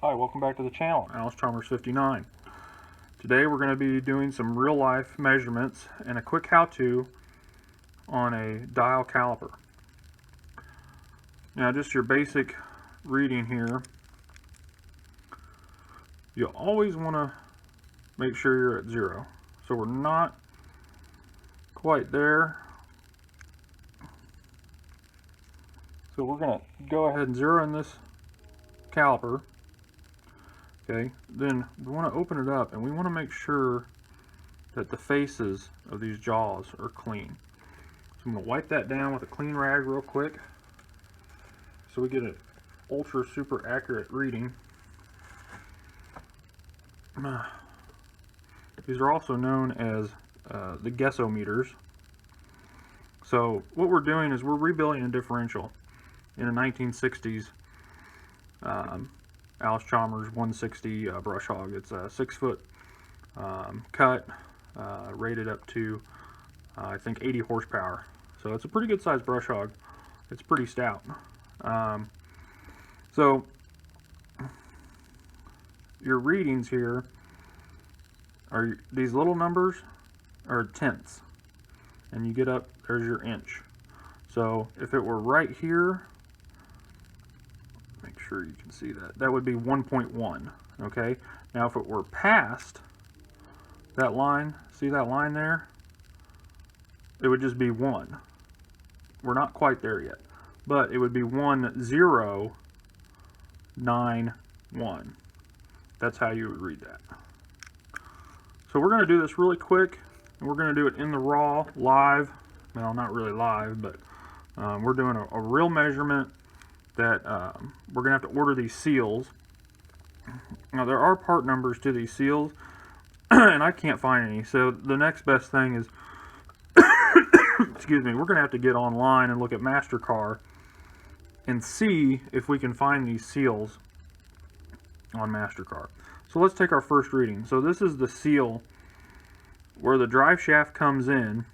Hi, welcome back to the channel, Alice Chalmers 59. Today we're going to be doing some real-life measurements and a quick how-to on a dial caliper. Now, just your basic reading here. You always want to make sure you're at 0. So we're not quite there. So we're going to go ahead and zero in this caliper. Okay, then we want to open it up and we want to make sure that the faces of these jaws are clean. So I'm going to wipe that down with a clean rag real quick so we get an ultra super accurate reading. These are also known as the guessometers. So what we're doing is we're rebuilding a differential in a 1960s Alice Chalmers 160 brush hog. It's a 6-foot cut, rated up to I think 80 horsepower. So it's a pretty good sized brush hog. It's pretty stout. So your readings here are these little numbers are tenths, and you get up, there's your inch. So if it were right here, make sure you can see that, that would be 1.1. okay, now if it were past that line, see that line there, it would just be 1. We're not quite there yet, but it would be 1091. That's how you would read that. So we're going to do this really quick, and we're going to do it in the raw, live. Well, not really live, but we're doing a real measurement that we're going to have to order these seals. Now, there are part numbers to these seals, and I can't find any. So the next best thing is, excuse me, we're going to have to get online and look at MasterCar and see if we can find these seals on MasterCar. So let's take our first reading. So this is the seal where the drive shaft comes in,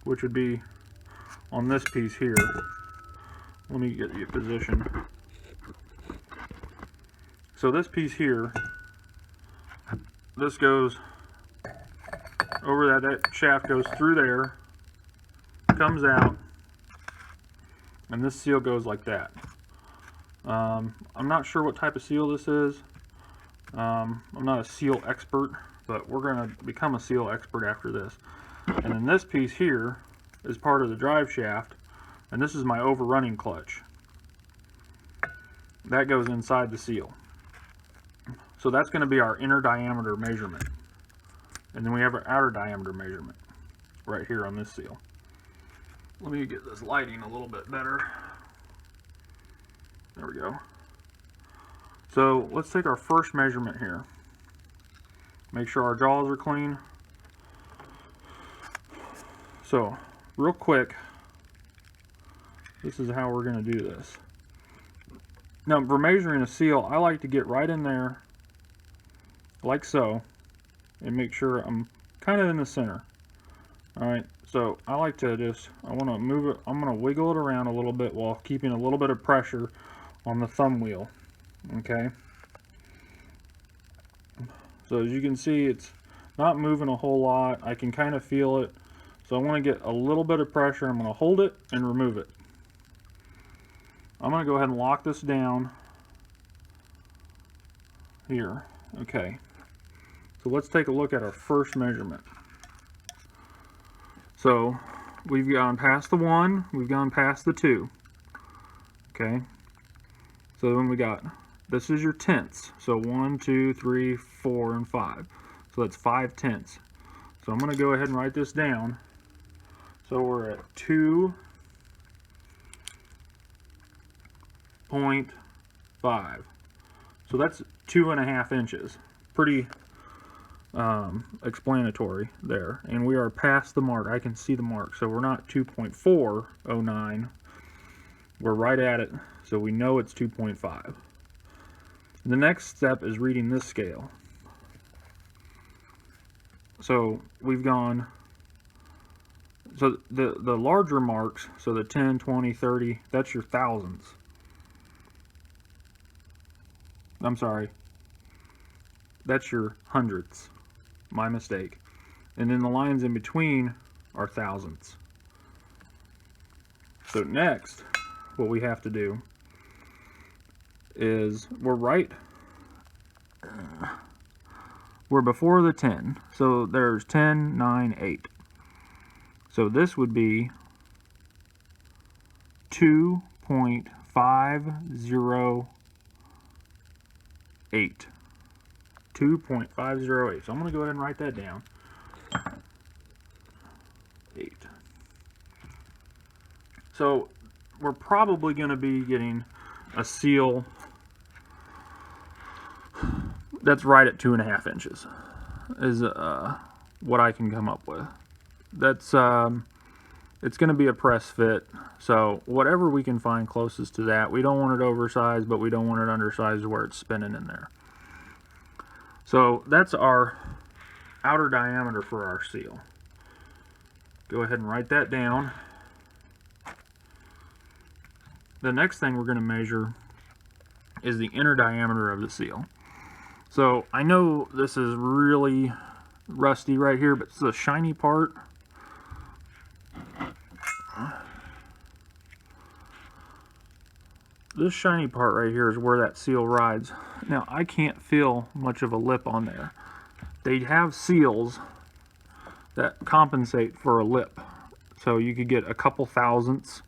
which would be on this piece here. Let me get you a position. So this piece here, this goes over that shaft, goes through there, comes out, and this seal goes like that. I'm not sure what type of seal this is. I'm not a seal expert, but we're going to become a seal expert after this. And then this piece here is part of the drive shaft, and this is my overrunning clutch. That goes inside the seal. So that's going to be our inner diameter measurement. And then we have our outer diameter measurement right here on this seal. Let me get this lighting a little bit better. There we go. So let's take our first measurement here. Make sure our jaws are clean. So real quick, this is how we're going to do this. Now for measuring a seal, I like to get right in there like so and make sure I'm kind of in the center. Alright, so I like to I want to move it, I'm going to wiggle it around a little bit while keeping a little bit of pressure on the thumb wheel. Okay, so as you can see, it's not moving a whole lot. I can kind of feel it, so I want to get a little bit of pressure. I'm going to hold it and remove it. I'm going to go ahead and lock this down here. Okay, so let's take a look at our first measurement. So we've gone past the 1, we've gone past the 2. Okay, so then we got, this is your tenths. So 1, 2, 3, 4, and 5. So that's 5 tenths. So I'm going to go ahead and write this down. So we're at 2.5. So that's 2.5 inches. Pretty explanatory there. And we are past the mark. I can see the mark. So we're not 2.409. We're right at it. So we know it's 2.5. The next step is reading this scale. So we've gone, so the larger marks, so the 10, 20, 30, that's your thousandths. I'm sorry. That's your hundredths. My mistake. And then the lines in between are thousandths. So next, what we have to do is we're before the 10. So there's 10, 9, 8. So this would be 2.508. 2.508. So I'm going to go ahead and write that down. 8. So we're probably going to be getting a seal that's right at 2.5 inches is what I can come up with. That's it's going to be a press fit, so whatever we can find closest to that. We don't want it oversized, but we don't want it undersized where it's spinning in there. So that's our outer diameter for our seal. Go ahead and write that down. The next thing we're going to measure is the inner diameter of the seal. So I know this is really rusty right here, but it's the shiny part. This shiny part right here is where that seal rides. Now I can't feel much of a lip on there. They have seals that compensate for a lip. So you could get a couple thousandths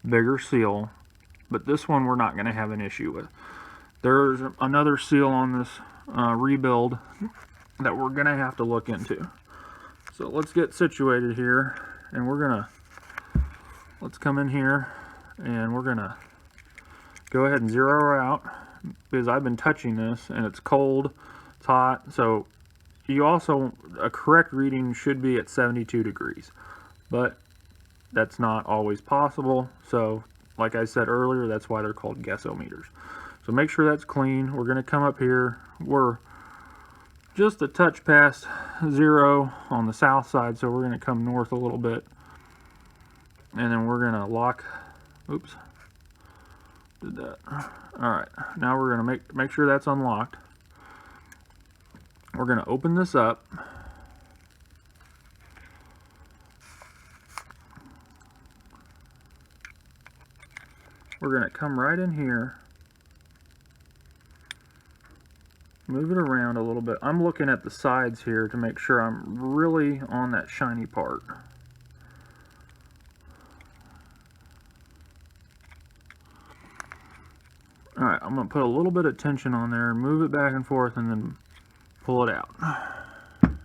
bigger seal, but this one we're not going to have an issue with. There's another seal on this rebuild that we're going to have to look into. So let's get situated here, and let's come in here, and we're going to go ahead and zero out, because I've been touching this, and it's cold, it's hot, so a correct reading should be at 72 degrees, but that's not always possible. So like I said earlier, that's why they're called guessometers. So make sure that's clean. We're going to come up here. We're just a touch past 0 on the south side, so we're going to come north a little bit, and then we're going to lock. Oops, did that. All right, now we're going to make sure that's unlocked. We're going to open this up. We're going to come right in here, move it around a little bit. I'm looking at the sides here to make sure I'm really on that shiny part. Alright, I'm going to put a little bit of tension on there and move it back and forth and then pull it out. I'm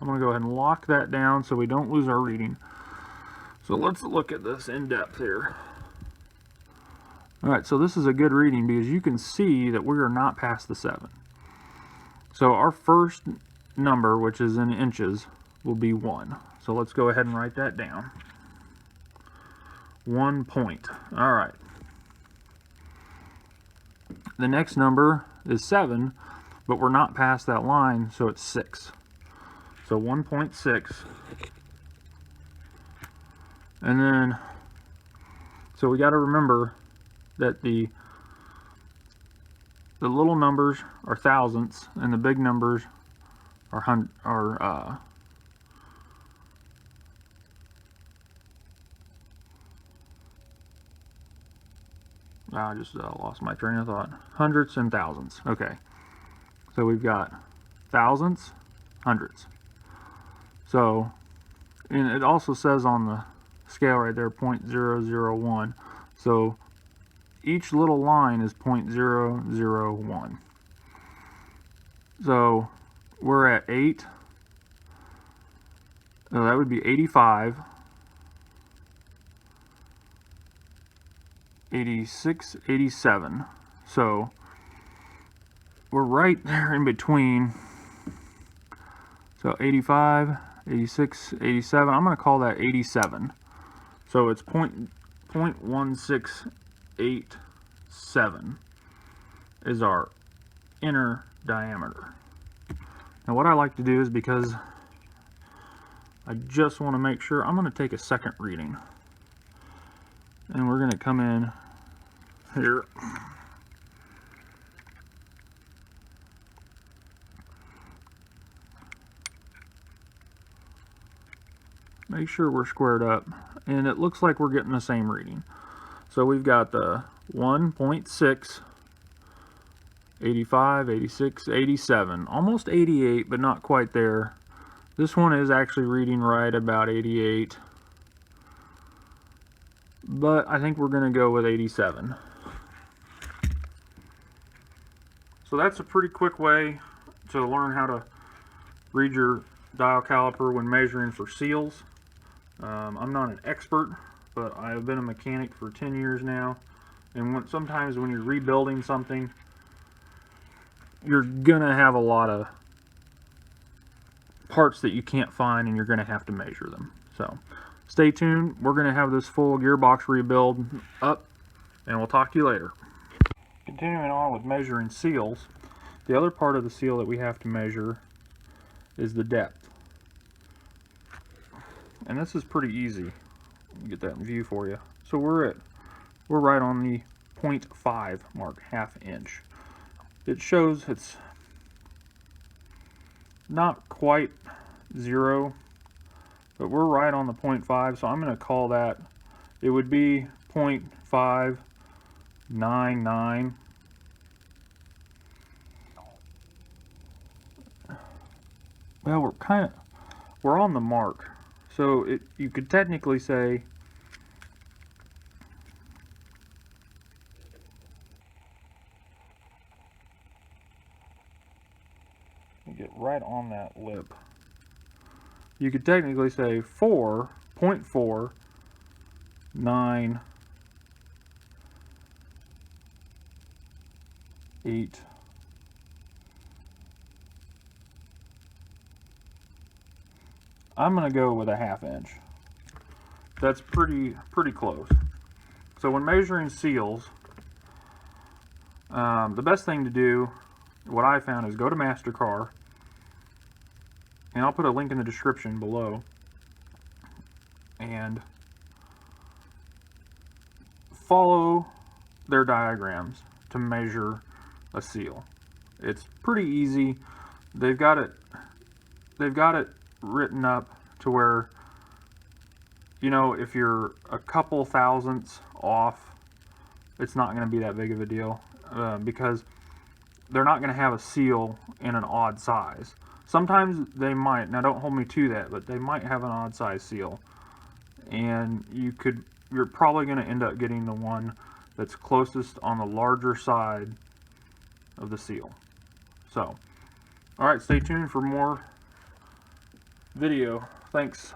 going to go ahead and lock that down so we don't lose our reading. So let's look at this in depth here. Alright, so this is a good reading because you can see that we are not past the 7. So our first number, which is in inches, will be 1. So let's go ahead and write that down. 1 point. Alright. The next number is 7, but we're not past that line, so it's 6. So 1.6. And then, so we got to remember that the little numbers are thousandths and the big numbers are I just lost my train of thought. Hundredths and thousandths. Okay, so we've got thousandths, hundredths. So, and it also says on the scale right there 0.001. So each little line is 0.001. So we're at 8. So that would be 85, 86, 87. So we're right there in between. So 85, 86, 87. I'm going to call that 87. So it's 0.1687 is our inner diameter. Now what I like to do is, because I just want to make sure, I'm going to take a second reading. And we're going to come in here. Make sure we're squared up, and it looks like we're getting the same reading. So we've got the 1.6, 85, 86, 87, almost 88, but not quite there. This one is actually reading right about 88, but I think we're going to go with 87. So that's a pretty quick way to learn how to read your dial caliper when measuring for seals. I'm not an expert, but I have been a mechanic for 10 years now, and sometimes when you're rebuilding something, you're gonna have a lot of parts that you can't find, and you're gonna have to measure them. So stay tuned. We're gonna have this full gearbox rebuild up, and we'll talk to you later. Continuing on with measuring seals, the other part of the seal that we have to measure is the depth. And this is pretty easy. Get that in view for you. So we're right on the 0.5 mark, ½ inch. It shows it's not quite 0, but we're right on the 0.5, so I'm going to call that, it would be 0.599. Well, we're on the mark. So you could technically say get right on that lip. You could technically say 4.498. I'm going to go with a ½ inch. That's pretty close. So when measuring seals, the best thing to do, what I found, is go to MasterCar, and I'll put a link in the description below, and follow their diagrams to measure a seal. It's pretty easy. They've got it written up to where, you know, if you're a couple thousandths off, it's not going to be that big of a deal, because they're not going to have a seal in an odd size. Sometimes they might. Now don't hold me to that, but they might have an odd size seal, and you're probably going to end up getting the one that's closest on the larger side of the seal. So, all right, stay tuned for more video. Thanks.